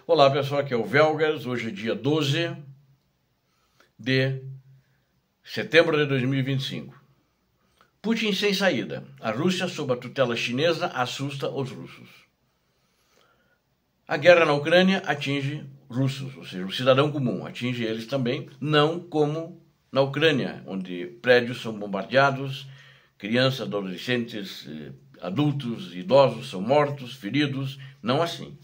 Olá pessoal, aqui é o Velgas, hoje é dia 12 de setembro de 2025. Putin sem saída. A Rússia, sob a tutela chinesa, assusta os russos. A guerra na Ucrânia atinge russos, ou seja, o cidadão comum, atinge eles também, não como na Ucrânia, onde prédios são bombardeados, crianças, adolescentes, adultos, idosos são mortos, feridos, não assim.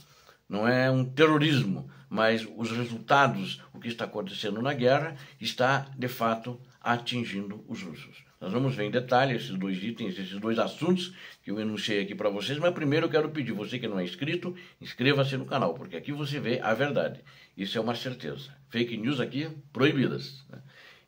Não é um terrorismo, mas os resultados, o que está acontecendo na guerra, está, de fato, atingindo os russos. Nós vamos ver em detalhe esses dois itens, esses dois assuntos que eu enunciei aqui para vocês, mas primeiro eu quero pedir, você que não é inscrito, inscreva-se no canal, porque aqui você vê a verdade. Isso é uma certeza. Fake news aqui, proibidas.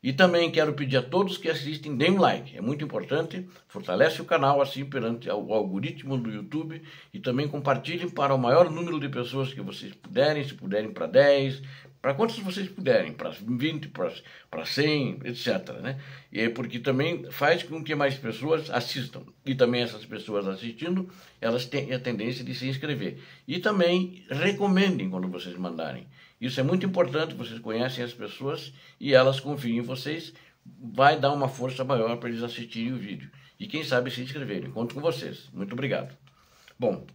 E também quero pedir a todos que assistem, deem um like, é muito importante, fortalece o canal assim perante o algoritmo do YouTube e também compartilhem para o maior número de pessoas que vocês puderem, se puderem para 10, para quantos vocês puderem, para 20, para 100, etc. Né? E é porque também faz com que mais pessoas assistam. E também essas pessoas assistindo, elas têm a tendência de se inscrever. E também recomendem quando vocês mandarem. Isso é muito importante, vocês conhecem as pessoas e elas confiam em vocês, vai dar uma força maior para eles assistirem o vídeo. E quem sabe se inscreverem. Conto com vocês. Muito obrigado. Bom,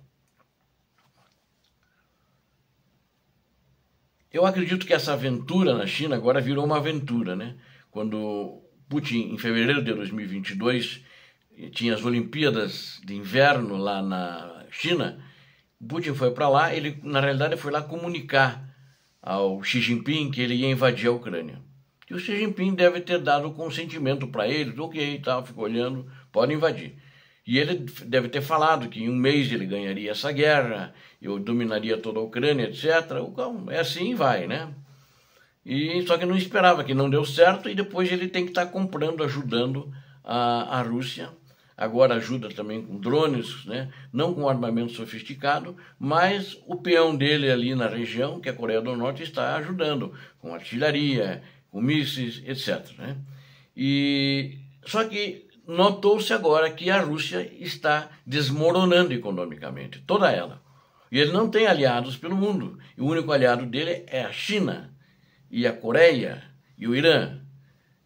eu acredito que essa aventura na China agora virou uma aventura, né? Quando Putin, em fevereiro de 2022, tinha as Olimpíadas de Inverno lá na China, Putin foi para lá, ele na realidade foi lá comunicar ao Xi Jinping que ele ia invadir a Ucrânia. E o Xi Jinping deve ter dado o consentimento para ele, ok, tá, ficou olhando, pode invadir. E ele deve ter falado que em um mês ele ganharia essa guerra, eu dominaria toda a Ucrânia, etc. É assim, vai, né? E só que não esperava, que não deu certo, e depois ele tem que estar comprando, ajudando a Rússia. Agora ajuda também com drones, né? Não com armamento sofisticado, mas o peão dele ali na região, que é a Coreia do Norte, está ajudando com artilharia, com mísseis, etc. Né? Só que notou-se agora que a Rússia está desmoronando economicamente, toda ela. E ele não tem aliados pelo mundo. E o único aliado dele é a China, e a Coreia, e o Irã.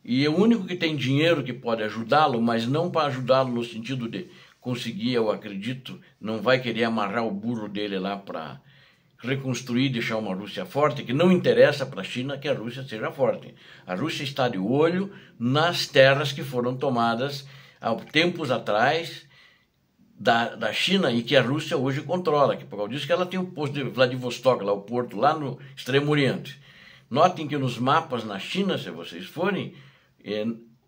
E o único que tem dinheiro que pode ajudá-lo, mas não para ajudá-lo no sentido de conseguir, eu acredito, não vai querer amarrar o burro dele lá para reconstruir, deixar uma Rússia forte, que não interessa para a China que a Rússia seja forte. A Rússia está de olho nas terras que foram tomadas há tempos atrás da China e que a Rússia hoje controla, que por causa disso que ela tem o posto de Vladivostok, lá o porto, lá no Extremo Oriente. Notem que nos mapas na China, se vocês forem,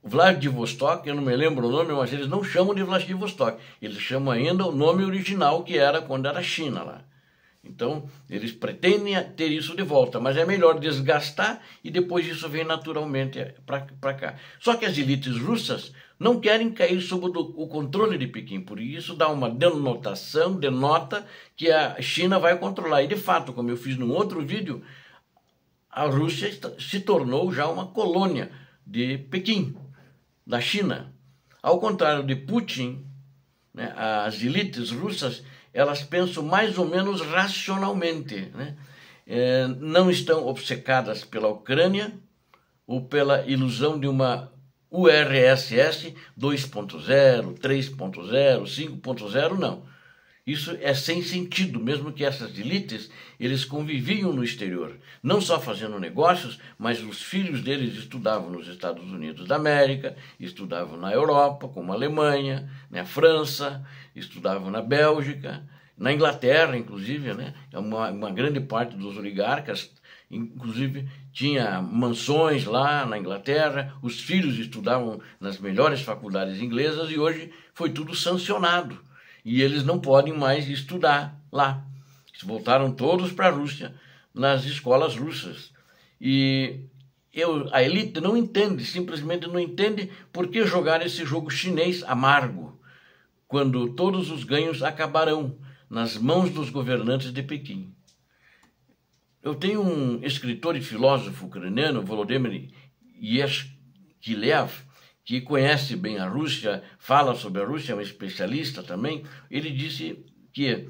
Vladivostok, eu não me lembro o nome, mas eles não chamam de Vladivostok, eles chamam ainda o nome original que era quando era China lá. Então, eles pretendem ter isso de volta, mas é melhor desgastar e depois isso vem naturalmente para cá. Só que as elites russas não querem cair sob o controle de Pequim, por isso dá uma denotação, denota que a China vai controlar. E de fato, como eu fiz num outro vídeo, a Rússia se tornou já uma colônia de Pequim, da China. Ao contrário de Putin, né, as elites russas, elas pensam mais ou menos racionalmente, né? Não estão obcecadas pela Ucrânia ou pela ilusão de uma URSS 2.0, 3.0, 5.0, não. Isso é sem sentido, mesmo que essas elites, eles conviviam no exterior, não só fazendo negócios, mas os filhos deles estudavam nos Estados Unidos da América, estudavam na Europa, como a Alemanha, na França, estudavam na Bélgica, na Inglaterra, inclusive, né? Uma grande parte dos oligarcas, inclusive, tinha mansões lá na Inglaterra, os filhos estudavam nas melhores faculdades inglesas e hoje foi tudo sancionado. E eles não podem mais estudar lá. Eles voltaram todos para a Rússia, nas escolas russas. E a elite não entende, simplesmente não entende por que jogar esse jogo chinês amargo, quando todos os ganhos acabarão nas mãos dos governantes de Pequim. Eu tenho um escritor e filósofo ucraniano, Volodymyr Yeshkilev, que conhece bem a Rússia, fala sobre a Rússia, é um especialista também. Ele disse que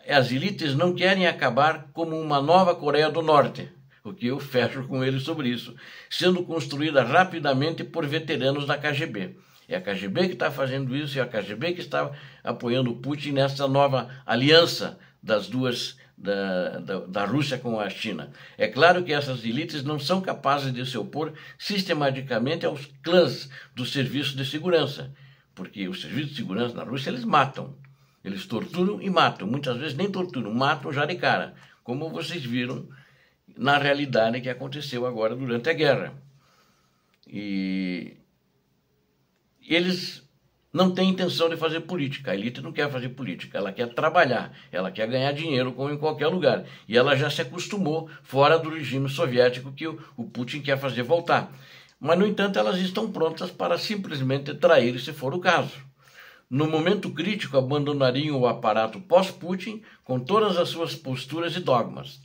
as elites não querem acabar como uma nova Coreia do Norte, o que eu fecho com eles sobre isso, sendo construída rapidamente por veteranos da KGB. É a KGB que está fazendo isso, é a KGB que está apoiando o Putin nessa nova aliança das duas, da Rússia com a China. É claro que essas elites não são capazes de se opor sistematicamente aos clãs do serviço de segurança, porque o serviço de segurança na Rússia eles matam, eles torturam e matam, muitas vezes nem torturam, matam já de cara, como vocês viram na realidade que aconteceu agora durante a guerra. E eles não têm intenção de fazer política, a elite não quer fazer política, ela quer trabalhar, ela quer ganhar dinheiro como em qualquer lugar. E ela já se acostumou fora do regime soviético que o Putin quer fazer voltar. Mas, no entanto, elas estão prontas para simplesmente trair se for o caso. No momento crítico, abandonariam o aparato pós-Putin com todas as suas posturas e dogmas.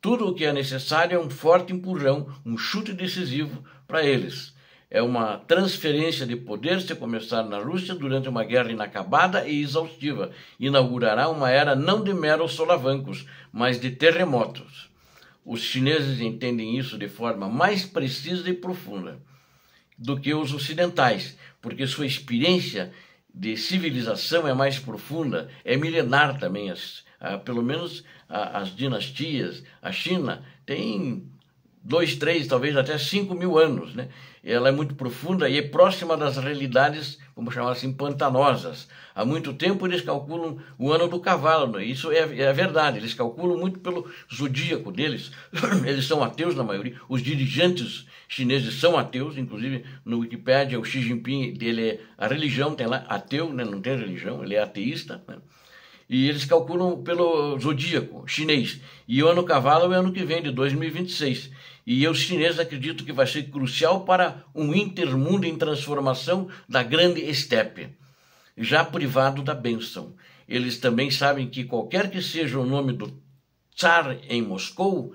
Tudo o que é necessário é um forte empurrão, um chute decisivo para eles. É uma transferência de poder se começar na Rússia durante uma guerra inacabada e exaustiva. Inaugurará uma era não de meros solavancos, mas de terremotos. Os chineses entendem isso de forma mais precisa e profunda do que os ocidentais, porque sua experiência de civilização é mais profunda, é milenar também. Pelo menos as dinastias, a China tem 2, 3, talvez até 5 mil anos, né? Ela é muito profunda e é próxima das realidades, vamos chamar assim, pantanosas. Há muito tempo eles calculam o ano do cavalo, né? Isso é verdade, eles calculam muito pelo zodíaco deles. Eles são ateus na maioria, os dirigentes chineses são ateus, inclusive no Wikipédia o Xi Jinping, a religião tem lá, ateu, né? Não tem religião, ele é ateísta, né? E eles calculam pelo zodíaco chinês. E o ano cavalo é o ano que vem, de 2026. E os chineses acreditam que vai ser crucial para um intermundo em transformação da grande estepe, já privado da bênção. Eles também sabem que qualquer que seja o nome do Tsar em Moscou,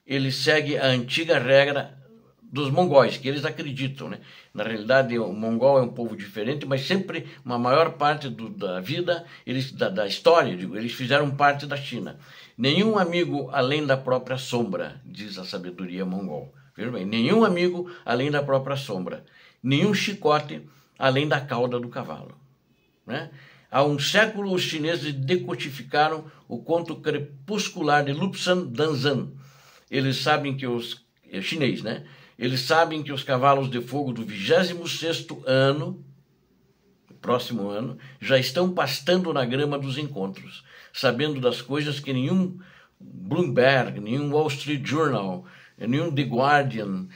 ele segue a antiga regra dos mongóis, que eles acreditam, né? Na realidade, o mongol é um povo diferente, mas sempre, uma maior parte da vida, da história, digo, eles fizeram parte da China. Nenhum amigo além da própria sombra, diz a sabedoria mongol. Veja bem, nenhum amigo além da própria sombra. Nenhum chicote além da cauda do cavalo, né? Há um século, os chineses decodificaram o conto crepuscular de Lupsan Danzan. Eles sabem que chinês, né? Eles sabem que os cavalos de fogo do 26º ano, próximo ano, já estão pastando na grama dos encontros, sabendo das coisas que nenhum Bloomberg, nenhum Wall Street Journal, nenhum The Guardian,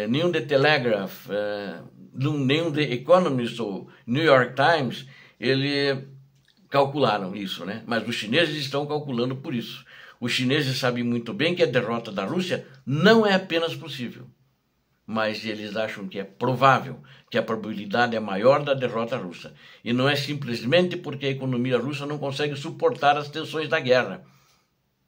nenhum The Telegraph, nenhum The Economist ou New York Times, ele calcularam isso, né? Mas os chineses estão calculando por isso. Os chineses sabem muito bem que a derrota da Rússia não é apenas possível, mas eles acham que é provável, que a probabilidade é maior da derrota russa. E não é simplesmente porque a economia russa não consegue suportar as tensões da guerra,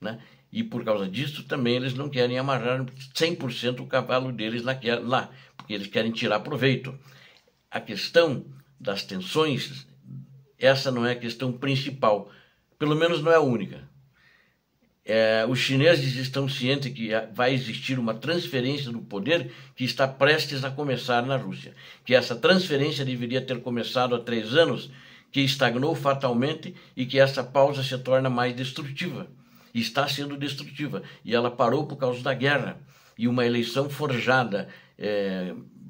né? E por causa disso também eles não querem amarrar 100% o cavalo deles lá, porque eles querem tirar proveito. A questão das tensões, essa não é a questão principal, pelo menos não é a única. Os chineses estão cientes que vai existir uma transferência do poder que está prestes a começar na Rússia, que essa transferência deveria ter começado há 3 anos, que estagnou fatalmente e que essa pausa se torna mais destrutiva, e está sendo destrutiva, e ela parou por causa da guerra e uma eleição forjada,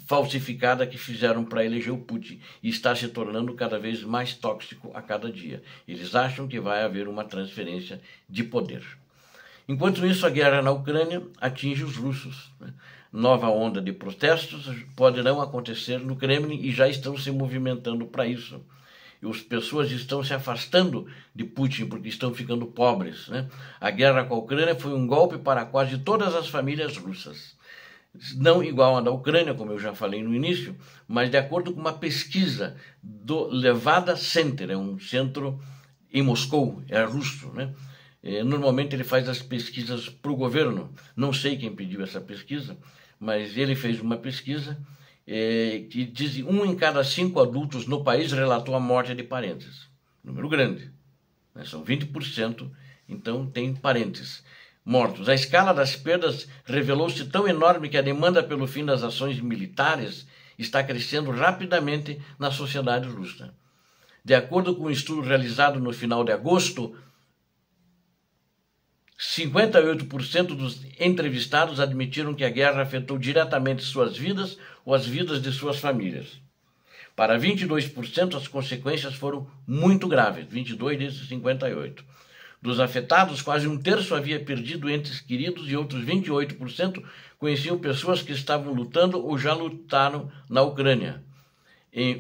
falsificada que fizeram para eleger o Putin, e está se tornando cada vez mais tóxico a cada dia. Eles acham que vai haver uma transferência de poder. Enquanto isso, a guerra na Ucrânia atinge os russos, né? Nova onda de protestos poderão acontecer no Kremlin e já estão se movimentando para isso. E as pessoas estão se afastando de Putin porque estão ficando pobres, né? A guerra com a Ucrânia foi um golpe para quase todas as famílias russas. Não igual a da Ucrânia, como eu já falei no início, mas de acordo com uma pesquisa do Levada Center, é um centro em Moscou, é russo, né? Normalmente ele faz as pesquisas para o governo, não sei quem pediu essa pesquisa, mas ele fez uma pesquisa que diz que 1 em cada 5 adultos no país relatou a morte de parentes, número grande, né? São 20%, então tem parentes mortos. A escala das perdas revelou-se tão enorme que a demanda pelo fim das ações militares está crescendo rapidamente na sociedade russa. De acordo com um estudo realizado no final de agosto, 58% dos entrevistados admitiram que a guerra afetou diretamente suas vidas ou as vidas de suas famílias. Para 22%, as consequências foram muito graves, 22 desses 58%. Dos afetados, quase um terço havia perdido entes queridos e outros 28% conheciam pessoas que estavam lutando ou já lutaram na Ucrânia.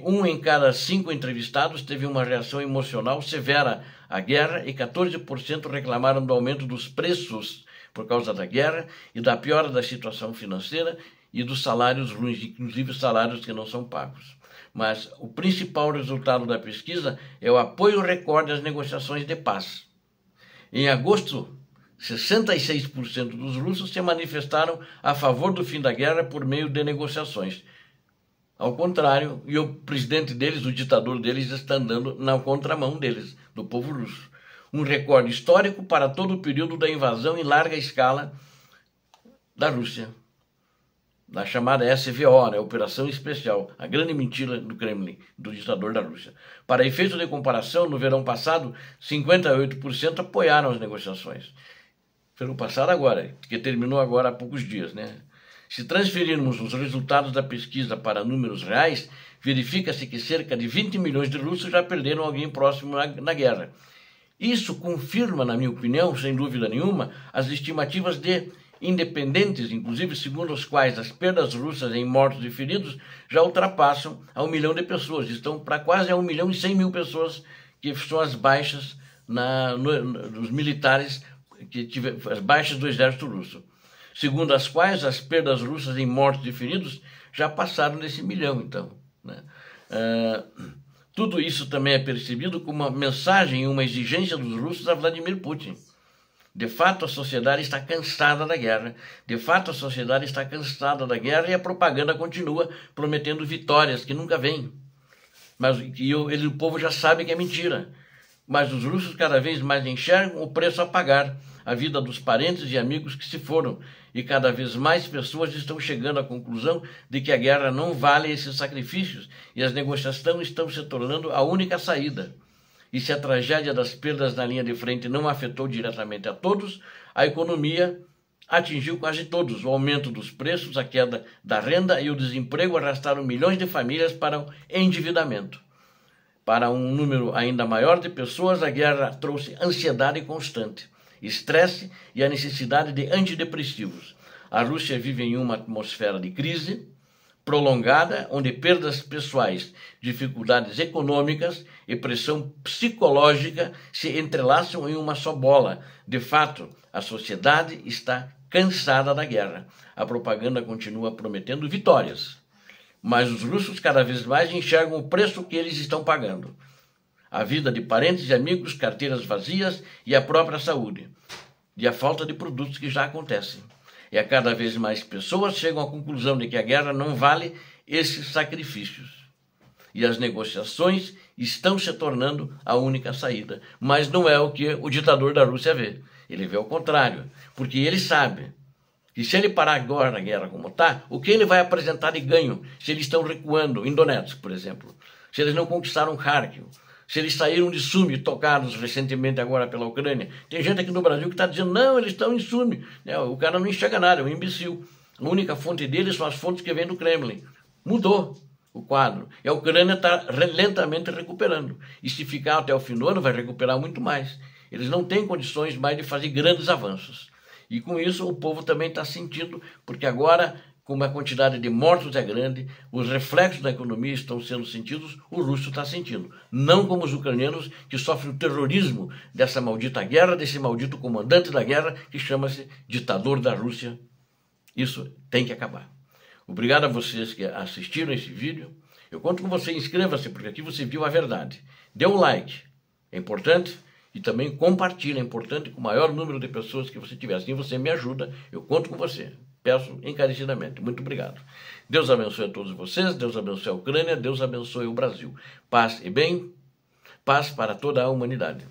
Um em cada 5 entrevistados teve uma reação emocional severa à guerra e 14% reclamaram do aumento dos preços por causa da guerra e da piora da situação financeira e dos salários ruins, inclusive salários que não são pagos. Mas o principal resultado da pesquisa é o apoio recorde às negociações de paz. Em agosto, 66% dos russos se manifestaram a favor do fim da guerra por meio de negociações. Ao contrário, e o presidente deles, o ditador deles, está andando na contramão deles, do povo russo. Um recorde histórico para todo o período da invasão em larga escala da Rússia. Na chamada SVO, né, Operação Especial, a grande mentira do Kremlin, do ditador da Rússia. Para efeito de comparação, no verão passado, 58% apoiaram as negociações. Verão passado agora, que terminou agora há poucos dias, né? Se transferirmos os resultados da pesquisa para números reais, verifica-se que cerca de 20 milhões de russos já perderam alguém próximo na guerra. Isso confirma, na minha opinião, sem dúvida nenhuma, as estimativas de independentes, inclusive segundo as quais as perdas russas em mortos e feridos já ultrapassam a 1 milhão de pessoas. Estão para quase 1 milhão e 100 mil pessoas que são as baixas dos militares, as baixas do exército russo. Segundo as quais as perdas russas em mortos e feridos já passaram desse 1 milhão, então, né? Tudo isso também é percebido como uma mensagem e uma exigência dos russos a Vladimir Putin. De fato, a sociedade está cansada da guerra. De fato, a sociedade está cansada da guerra e a propaganda continua prometendo vitórias que nunca vêm. Mas o povo já sabe que é mentira. Mas os russos cada vez mais enxergam o preço a pagar, a vida dos parentes e amigos que se foram. E cada vez mais pessoas estão chegando à conclusão de que a guerra não vale esses sacrifícios e as negociações estão se tornando a única saída. E se a tragédia das perdas na linha de frente não afetou diretamente a todos, a economia atingiu quase todos. O aumento dos preços, a queda da renda e o desemprego arrastaram milhões de famílias para o endividamento. Para um número ainda maior de pessoas, a guerra trouxe ansiedade constante, estresse e a necessidade de antidepressivos. A Rússia vive em uma atmosfera de crise prolongada, onde perdas pessoais, dificuldades econômicas e pressão psicológica se entrelaçam em uma só bola. De fato, a sociedade está cansada da guerra. A propaganda continua prometendo vitórias, mas os russos cada vez mais enxergam o preço que eles estão pagando. A vida de parentes e amigos, carteiras vazias e a própria saúde. E a falta de produtos que já acontecem. E a cada vez mais pessoas chegam à conclusão de que a guerra não vale esses sacrifícios. E as negociações estão se tornando a única saída. Mas não é o que o ditador da Rússia vê. Ele vê o contrário. Porque ele sabe que se ele parar agora a guerra como está, o que ele vai apresentar de ganho se eles estão recuando em Donetsk, por exemplo? Se eles não conquistaram Kharkiv? Se eles saíram de Sumi, tocados recentemente agora pela Ucrânia. Tem gente aqui no Brasil que está dizendo, não, eles estão em Sumi. O cara não enxerga nada, é um imbecil. A única fonte deles são as fontes que vêm do Kremlin. Mudou o quadro. E a Ucrânia está lentamente recuperando. E se ficar até o fim do ano, vai recuperar muito mais. Eles não têm condições mais de fazer grandes avanços. E com isso o povo também está sentindo, porque agora, como a quantidade de mortos é grande, os reflexos da economia estão sendo sentidos, o russo está sentindo. Não como os ucranianos, que sofrem o terrorismo dessa maldita guerra, desse maldito comandante da guerra, que chama-se ditador da Rússia. Isso tem que acabar. Obrigado a vocês que assistiram esse vídeo. Eu conto com você, inscreva-se, porque aqui você viu a verdade. Dê um like, é importante. E também compartilhe, é importante, com o maior número de pessoas que você tiver. Assim você me ajuda, eu conto com você. Peço encarecidamente. Muito obrigado. Deus abençoe a todos vocês, Deus abençoe a Ucrânia, Deus abençoe o Brasil. Paz e bem, paz para toda a humanidade.